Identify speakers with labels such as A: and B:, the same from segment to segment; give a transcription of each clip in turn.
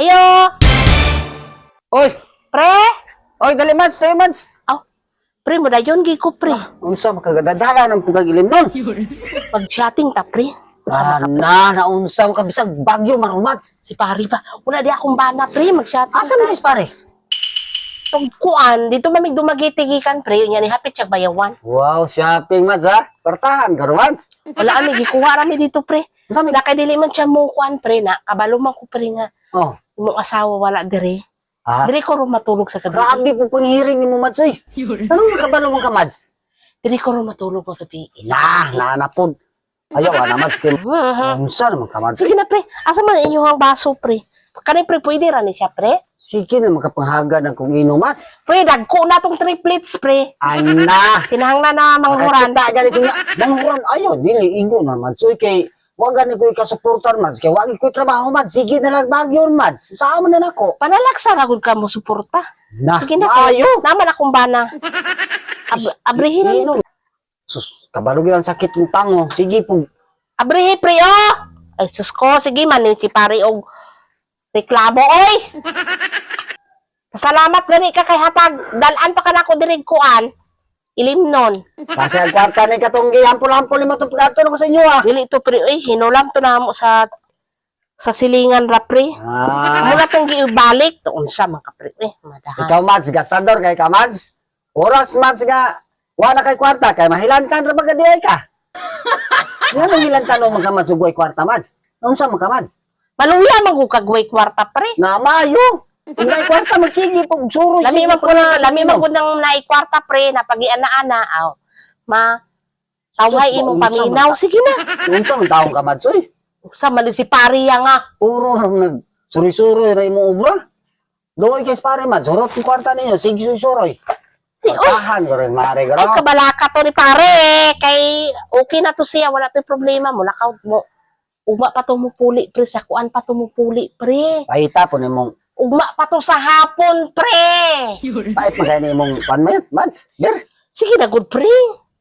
A: Ayo!
B: Oy!
A: Pre!
B: Oy, dali mads, tayo mads.
A: Aw, pre mo na yun, ko pre.
B: Unsa makagadadala ng pagkagilim nun?
A: Mag-chatting ta, pre.
B: Naunsa ka bisag bagyo marumads.
A: Si pare ba? Wala di akong bana, pre. Mag-chatting
B: Asa mo is pare?
A: Kuan, dito mamig dumagitigikan, pre. Yun yan, hapit siya bayawan.
B: Wow, shopping mads ha. Pertahan ka mads.
A: Wala kami, gikuha rami dito, pre.
B: Unsa mi?
A: Nakadili man siya mo kuan, pre, na kabalo man ko, pre, nga.
B: Oh.
A: Yung asawa wala dire.
B: Ah.
A: Dire ko rin matulog sa gabi.
B: Grabe po panghiring ni mo mads oy. Anong nakabalo mo ka mads?
A: Dire ko rin matulog sa gabi.
B: Nanapod. Ayaw na mads kay. Unsa naman ka mads?
A: Sige na, pre. Asa man inyong baso, pre? Kanay, pre, pwede rani siya, pre?
B: Sige na makapanghaga ng kung ino mads.
A: Pre, dagko na tong triplets, pre.
B: Ana.
A: Tinahanglan na manghuran.
B: Makakita gani ko nga. Manghuran ayaw dili ingo na mads. Oy kay wa gani ko ikasuportar mads kay wa ko trabaho mads. Sige na lang bagyon mads. Saan man na nako?
A: Panalaksa na gud ka mo suporta.
B: Na.
A: Sige na, pre.
B: Ayo.
A: Naman akong bana. Abrihin na
B: Ino. Sus, kabalo gyud ang sakit ng tango. Sige po.
A: Abrihin, pre, oh! Ay, sus ko. Sige, manin si pare og reklamo, oy! Salamat gani ka kay hatag. Dalan pa ka na ako dirig kuan. Ilimnon.
B: Kasi ang kwarta ni katong gihampol-hampol mo to pagkato ko sa inyo ah.
A: Dili to, pre, oy. Hinulam to na mo sa silingan ra, pre. Mula tong giibalik. To, unsa man ka, pre, eh. Madahan.
B: Ikaw mads, gasador kay ka mads. Oras mads nga. Wala kay kwarta kay mahilantan ra bagad diay ka. Nga mahilantan o magkamadsugway kwarta mads. Unsa man ka mads?
A: Maluya man ko kagway kwarta, pre.
B: Na mayo. Kung may kwarta magsige pag suroy.
A: Lami man ko nang naikwarta, pre, na pag-iana-ana. Aw. Tawhay imong paminaw. Sige na.
B: Unsa man taong ka mads oy?
A: Sa mali si pariya nga.
B: Puro nag suri-suroy ra imong obra. Doy kay pare mads, surot yung kwarta ninyo, sige suroy.
A: Si, oy,
B: Tahan ko rin mare
A: ay
B: garo.
A: kabalaka to ni pare. Kay okay na to siya. Wala to problema mo. Lakaw mo. Ugma pa to mo puli, pre. Sa kuan pa to mo puli, pre.
B: Pahita po nimong
A: Ugma pa to sa hapon, pre.
B: pahit magay ni imong panmayat mads. Ber,
A: Sige na, good, pre.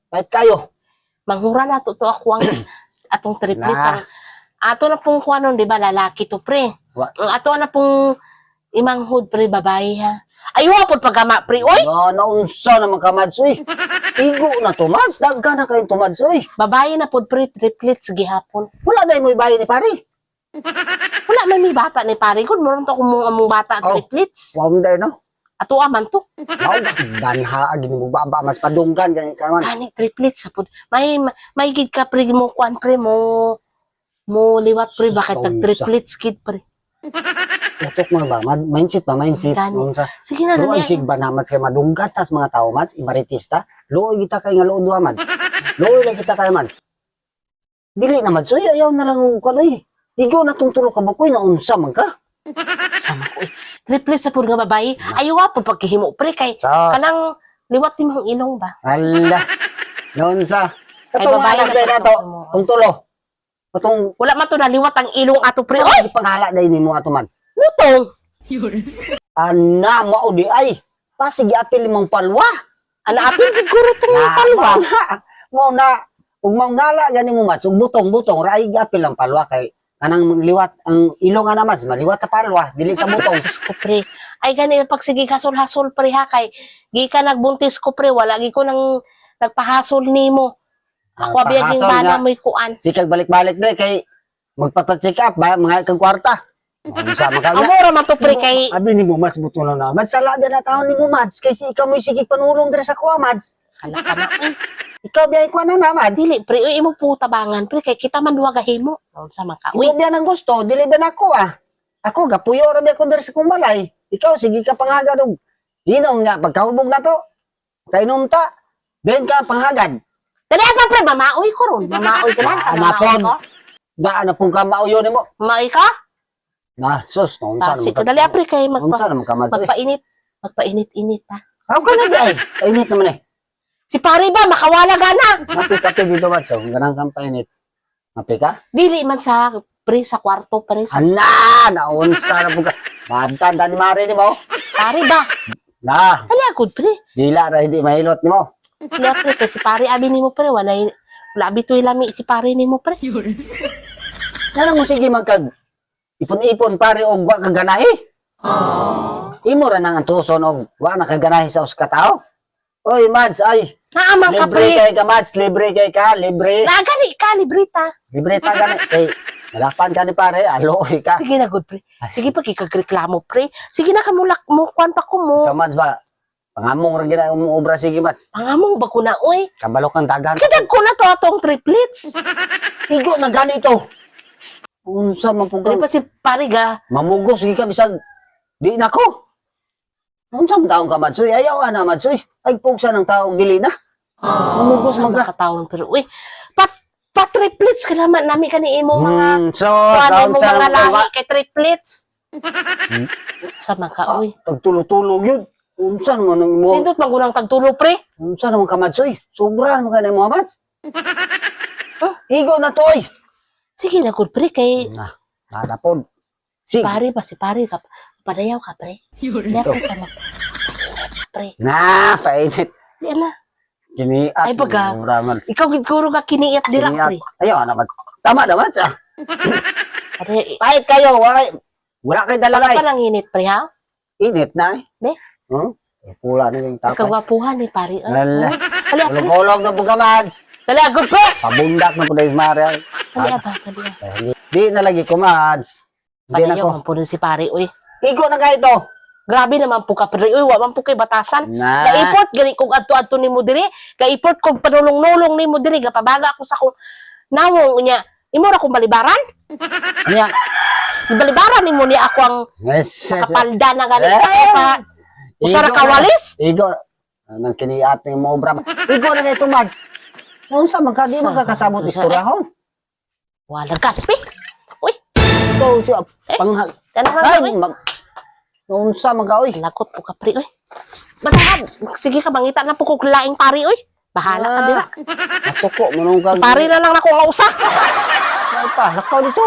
B: pahit kayo.
A: Manghura na to ako ang atong triplets.
B: Nah.
A: Ato na pong kuanon, di ba, lalaki to, pre.
B: Wa-
A: Ang ato na pong imanghod, pre, babae, ha. Ayaw po pagkama, pre, oy.
B: No, naunsa naman ka mads oy. Igo na to mads, dagga na kayong to mads oy.
A: Babae na po, pre, triplets, gihapon.
B: Wala dahil mo ibayin ni pare.
A: Wala man may bata ni pare ko. Meron to kung among bata
B: Oh.
A: triplets.
B: Wow mo dahil no.
A: Ato aman to.
B: Wow, banha gini mo ba mas padunggan gani ka man.
A: Ani triplets sa pud. May gid ka pre mo kuan pre mo liwat pre bakit
B: Sus,
A: tag triplets kid pre.
B: Utok mo ba? Mindset ba? Mindset.
A: Gani.
B: Unsa?
A: Sige na
B: Pero ang
A: na.
B: chig ba naman kay madunggat tas mga tao mads, imaritista. Looy kita kay nga lood wa mads. Looy lang kita kay mads. Dili na mads, oy ayaw na lang ko oy. Igo na tong tulo ka bukoy na unsa man ka.
A: Sama ko. Triplets sa pud nga babae. Ayaw po pagkihimo pre kay
B: Sa
A: kanang liwat ni mong ilong ba.
B: ala. Unsa?
A: Ay,
B: Katong
A: babae
B: anak
A: na
B: kay
A: to,
B: nato.
A: mo.
B: Tong tulo. Katong
A: Wala man to na liwat ang ilong ato pre.
B: Oy,
A: Oy,
B: panghala dai nimo ato mads.
A: mutong.
B: Ana mao di ay. Pasig apil limang palwa.
A: Ana apil siguro tong palwa.
B: Mo na ug manggala gani mo mads, ug butong-butong ra ay apil ang palwa kay kanang liwat ang ilong nga naman maliwat sa palwa dili sa butong.
A: Diyos ko, pre. Ay, gani, pag sige hasol-hasol, pre, ha, kay, gi ka nagbuntis ko, pre, wala, gi ko nang nagpahasol nimo. Ako, abiyaging
B: Pahasol
A: bana
B: nga.
A: mo'y kuan.
B: Sikag balik-balik na kay magpapacheck up ba mga kang kwarta. Unsa man ka nga?
A: Amora man to, pre, kay,
B: Abi nimo mas buto na naman sa labi na taon nimo mads kay si ikaw mo'y sige panulong dire sa kuha mads.
A: hala ka na, ay,
B: Ikaw biyay ko na mads.
A: dili, pre, uy, imo po tabangan, pre, kay kita man duwa gahimo. Sa maka, uy,
B: Imo biya nang gusto, dili ba nako ah. Ako gapuyo ra biya ko dire sa kumalay. Ikaw sige ka panghagad og inom nga pagkahubog na to. Kainom ta. Den ka panghagad.
A: dali, pa, pre, mamaoy ko ron, mamaoy ka lang,
B: Amapon.
A: mamaoy ko.
B: Gaano pong ka mauyo nimo?
A: Mamaoy ka?
B: Na sus, no unsa
A: Pasik,
B: naman
A: dali, pre, kay,
B: Unsa naman ka mads.
A: magpainit-init, ha.
B: How ka na di? Init naman eh.
A: Si pare ba, makawala gana.
B: Mapi-kapi dito mads. So, ganang kang painit. Mapi ka?
A: Dili man sa, pre, sa kwarto, pre, sa
B: Ana, naunsa na po ka. Mabtanda ni Mari ni mo.
A: pare ba.
B: Na,
A: Dali, agud, pre.
B: dila ra hindi mahilot ni mo.
A: Dili, pre, kay si pare, abi nimo, pre, wala bitoy lami si pare nimo, pre.
B: Kanang mo sige magkag ipon-ipon pare og wa ka ganahi. Imo ra nang antuson og wa na ka ganahi sa usa ka tawo. Oy, Mads, ay,
A: Naaman ka,
B: libre
A: pre.
B: kay ka, Mads, libre kay ka, libre.
A: Nagani ka, librita.
B: Libre ta gani. Kay, nalapan ka ni pare, aloy ka.
A: Sige na, good, pre. Sige, pagkikagreklamo, pre. Sige na, kamulak mo, kwanta ko mo.
B: Ka, Mads ba? Pangamong rin gina umuobra, sige, Mads.
A: Pangamong ba ko na, oy.
B: Kabalok ang dagan.
A: Kadag ko na to atong triplets.
B: Igo na ganito. Unsa man
A: Ano
B: pugong
A: pa si Pariga?
B: mamugos gi ka bisag di nako. Unsa man taong ka, Mads? Uy, ayaw ana, Mads. Uy, ay pugsa ng taong dili na. Mamugos man ka.
A: Katawon, pero, uy, triplets ka naman, nami ka ni imo mga,
B: So,
A: ano mo
B: unsa
A: mga
B: man
A: lahi kay triplets. Sama ka, uy.
B: Pagtulog-tulog yun. Unsa man ang mo?
A: Nindot magunang tagtulo, pre.
B: Unsa naman ka, Mads? Uy, sobra naman ka na mo, Mads. Igo na to, oy.
A: Sige na, good, pre, kay
B: Na, hanapon. Sige.
A: pare pa si pare ka. Padayaw ka, pre. Lepo ka mag... Pre,
B: Na, painit.
A: di na.
B: Kiniat.
A: Ay, baga.
B: Raman.
A: Ikaw gidkuro ka kiniat dira, pre.
B: Ayaw na, Mads. Tama na, Mads. Ah.
A: Pare,
B: Kahit kayo, wala kayo dala,
A: wala
B: guys.
A: pa nang init, pre, ha?
B: Init na, eh.
A: Be?
B: Huh? Pula na yung tapay.
A: Kagwapuhan ni pare.
B: Lala.
A: Kali ako.
B: Ulog-ulog na po ka, Mads.
A: Kali ako, pre.
B: Pabundak na po na yung Maria.
A: Kali ba, kali ba.
B: Di na lagi ko, Mads. Di na
A: Padayaw
B: ko.
A: man po si pare, uy.
B: Igo na kayo to.
A: Grabe naman po ka, pre. Uy, wa man po kay batasan.
B: Na.
A: Ga-import, gani kung adto-adto ni mo diri. Ga-import kung panulong-nulong ni mo diri. Gapabaga ako sa kung nawong niya. Imo ra kong balibaran?
B: Nya.
A: Balibaran ni mo ni ako ang
B: Yes.
A: kapalda na gani.
B: Eh.
A: Usa ra
B: Igo
A: ka
B: na.
A: walis?
B: Igo. Nang kiniat ng mo obra. Igo na kayo to, Mads. Unsa man ka, di man ka kasabot istoryahon.
A: Wala ka, pe. Uy,
B: Ito siya, panghag.
A: tanang
B: Ay,
A: uy.
B: unsa man ka, oy.
A: Lakot po ka, pre, uy. Batahan. Sige ka, mangita na po kung laing pari, uy. Bahala ka dira.
B: Masuko, manong ka.
A: Pari na lang na ko nga usa.
B: Ay pa, lakaw dito.